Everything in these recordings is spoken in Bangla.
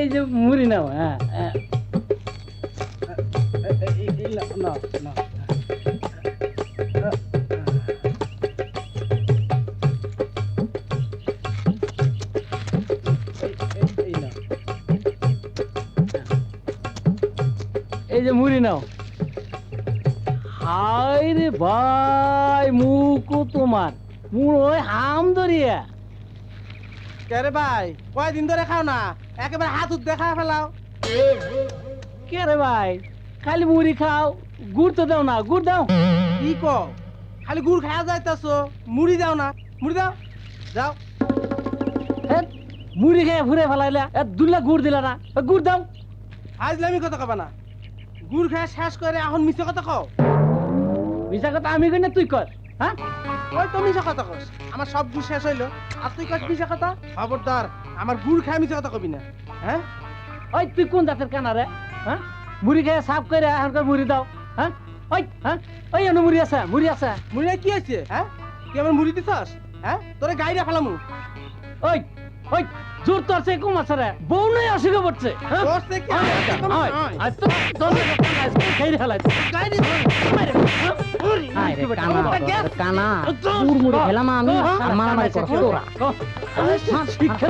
এই যে মুড়ি নাও। হ্যাঁ না না এই যে মুড়ি নাও। হায় রে ভাই, মুখও তোমার মুড় ওই হাম ধরিয়া। কে রে ভাই, কয়দিন ধরে খাও না, একেবারে হাত উঠ দেখা ফেলাও। কে রে ভাই, খালি মুড়ি খাও, গুড় তো দাও না, গুড় দাও। কি কও, খালি গুড় খাওয়া যাইতাছো, মুড়ি দাও না, মুড়ি দাও যাও। এ, মুড়ি খেয়ে ঘুরে ফেলাইলা, দুলা গুড় দিলা না, গুড় দাও। আজলামি কথা কবা না, গুড় খাওয়া শেষ করে এখন মিছে কথা কও। মিশা কথা আমি কই না তুই কর। হ্যাঁ ওই তো মিছে কথা কস, আমার সব গুড় শেষ হইলো আর তুই কস মিছে কথা। খবরদার, আমার গুড় খায় মিছে কথা কবি না। হ্যাঁ ওই তুই কোন জাতের কানা রে? হ্যাঁ মুড়ি খেয়ে সাফ করে এখনকার মুড়ি দাও। হ্যাঁ ওই এনে মুড়ি আছে, মুড়ি আছে। মুড়ি কি আছে? হ্যাঁ তুই আমার মুড়ি দিছস? হ্যাঁ তোরে গাইরা ফেলামু। ওই ওই জোর তোর সে কম আছে রে, বউ নাই অসুখে পড়ছে। তোর সে কি আজ তো তোর খাইরে ফেলাই গাইরি কানা মুড়ি খেলাম আমি, মারামারি করছ তোরা। শিক্ষা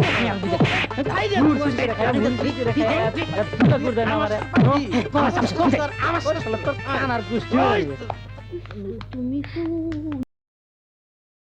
আমার কানার গোষ্ঠী তুমি তো